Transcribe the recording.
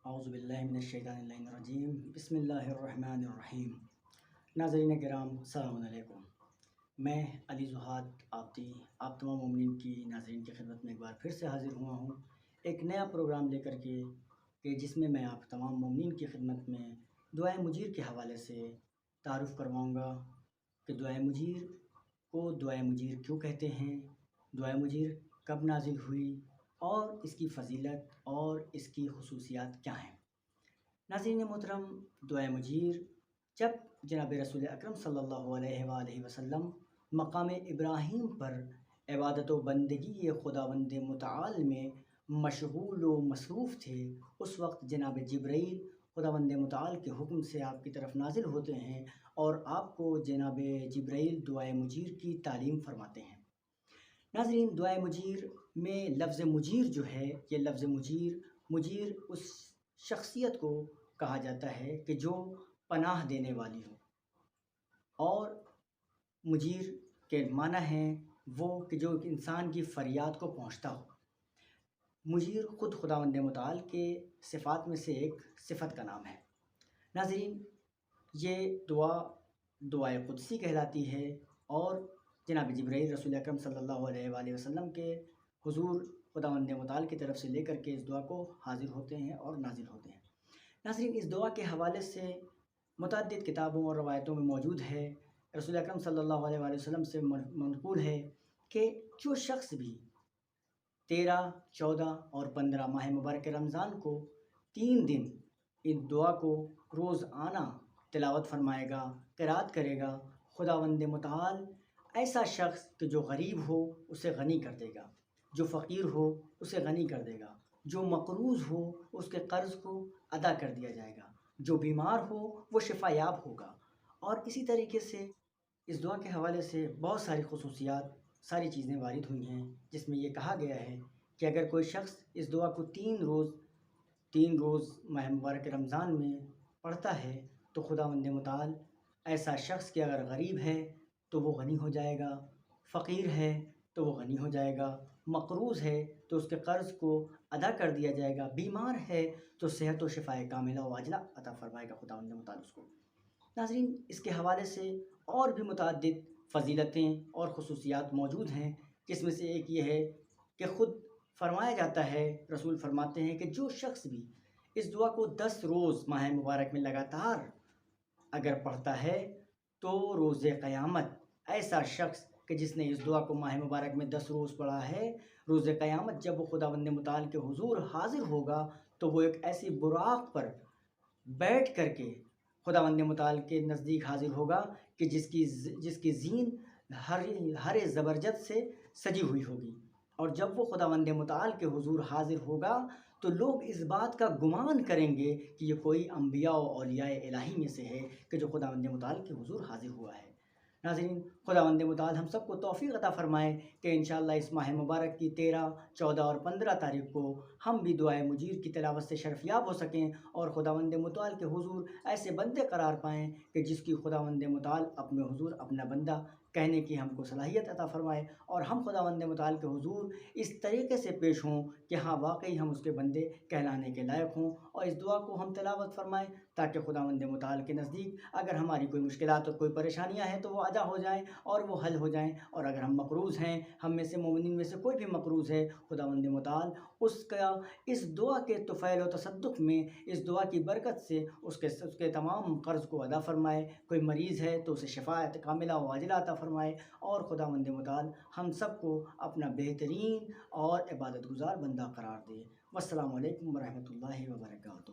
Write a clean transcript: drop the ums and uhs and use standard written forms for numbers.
اعوذ باللہ من الشیطان اللعین الرجیم بسم اللہ الرحمن الرحیم۔ ناظرین کرام السلام علیکم۔ میں علی زہاد آپتی آپ تمام مومنین کی ناظرین کی خدمت میں ایک بار پھر سے حاضر ہوا ہوں ایک نیا پروگرام لے کر کے کہ جس میں میں آپ تمام مومنین کی خدمت میں دعائے مجیر کے حوالے سے تعارف کرواؤں گا کہ دعائے مجیر کو دعائے مجیر کیوں کہتے ہیں، دعائے مجیر کب نازل ہوئی اور اس کی فضیلت اور اس کی خصوصیات کیا ہیں۔ ناظرین محترم، دعائے مجیر جب جناب رسول اکرم صلی اللہ علیہ وآلہ وسلم مقام ابراہیم پر عبادت و بندگی خداوند متعال میں مشغول و مصروف تھے، اس وقت جناب جبرائیل خداوند متعال کے حکم سے آپ کی طرف نازل ہوتے ہیں اور آپ کو جناب جبرائیل دعائے مجیر کی تعلیم فرماتے ہیں۔ ناظرین، دعائے مجیر میں لفظ مجیر جو ہے، یہ لفظ مجیر اس شخصیت کو کہا جاتا ہے کہ جو پناہ دینے والی ہو، اور مجیر کے معنی ہیں وہ کہ جو انسان کی فریاد کو پہنچتا ہو۔ مجیر خود خداوند متعال کے صفات میں سے ایک صفت کا نام ہے۔ ناظرین، یہ دعائے قدسی کہلاتی ہے اور جناب جبرائیل رسول اکرم صلی اللہ علیہ وآلہ وسلم کے حضور خداوند متعال کی طرف سے لے کر کے اس دعا کو حاضر ہوتے ہیں اور نازل ہوتے ہیں۔ ناظرین، اس دعا کے حوالے سے متعدد کتابوں اور روایتوں میں موجود ہے، رسول اکرم صلی اللہ علیہ وآلہ وسلم سے منقول ہے کہ جو شخص بھی 13، 14 اور 15 ماہ مبارک رمضان کو 3 دن اس دعا کو روزانہ تلاوت فرمائے گا، قرات کرے گا، خداوند متعال ایسا شخص کہ جو غریب ہو اسے غنی کر دے گا، جو فقیر ہو اسے غنی کر دے گا، جو مقروض ہو اس کے قرض کو ادا کر دیا جائے گا، جو بیمار ہو وہ شفا یاب ہوگا۔ اور اسی طریقے سے اس دعا کے حوالے سے بہت ساری خصوصیات، ساری چیزیں وارد ہوئی ہیں، جس میں یہ کہا گیا ہے کہ اگر کوئی شخص اس دعا کو 3 روز ماہ مبارک رمضان میں پڑھتا ہے تو خداوند متعال ایسا شخص کہ اگر غریب ہے تو وہ غنی ہو جائے گا، فقیر ہے تو وہ غنی ہو جائے گا، مقروض ہے تو اس کے قرض کو ادا کر دیا جائے گا، بیمار ہے تو صحت و شفاء کاملہ و عاجلہ عطا فرمائے گا خداوند متعال اس کو۔ ناظرین، اس کے حوالے سے اور بھی متعدد فضیلتیں اور خصوصیات موجود ہیں، جس میں سے ایک یہ ہے کہ خود فرمایا جاتا ہے، رسول فرماتے ہیں کہ جو شخص بھی اس دعا کو 10 روز ماہ مبارک میں لگاتار اگر پڑھتا ہے تو روز قیامت ایسا شخص کہ جس نے اس دعا کو ماہ مبارک میں 10 روز پڑھا ہے، روز قیامت جب وہ خداوند متعال کے حضور حاضر ہوگا تو وہ ایک ایسی براق پر بیٹھ کر کے خداوند متعال کے نزدیک حاضر ہوگا کہ جس کی زین ہر زبرجد سے سجی ہوئی ہوگی۔ اور جب وہ خداوند متعال کے حضور حاضر ہوگا تو لوگ اس بات کا گمان کریں گے کہ یہ کوئی انبیاء و اولیاء الہی میں سے ہے کہ جو خداوند متعال کے حضور حاضر ہوا ہے۔ ناظرین، خداوند متعال ہم سب کو توفیق عطا فرمائے کہ انشاءاللہ اس ماہ مبارک کی 13، 14 اور 15 تاریخ کو ہم بھی دعائے مجیر کی تلاوت سے شرفیاب ہو سکیں اور خداوند متعال کے حضور ایسے بندے قرار پائیں کہ جس کی خداوند متعال اپنے حضور اپنا بندہ کہنے کی ہم کو صلاحیت عطا فرمائے، اور ہم خداوند متعال کے حضور اس طریقے سے پیش ہوں کہ ہاں واقعی ہم اس کے بندے کہلانے کے لائق ہوں، اور اس دعا کو ہم تلاوت فرمائیں تاکہ خداوند متعال کے نزدیک اگر ہماری کوئی مشکلات اور کوئی پریشانیاں ہیں تو وہ ادا ہو جائیں اور وہ حل ہو جائیں، اور اگر ہم مقروض ہیں، ہم میں سے مومنین میں سے کوئی بھی مقروض ہے، خداوند متعال اس دعا کے طفیل و تصدق میں اس دعا کی برکت سے اس کے تمام قرض کو ادا فرمائے، کوئی مریض ہے تو اسے شفاعت کاملہ و عاجلہ عطا فرمائے، اور خداوند متعال ہم سب کو اپنا بہترین اور عبادت گزار بندہ قرار دے۔ والسلام علیکم ورحمۃ اللہ وبرکاتہ۔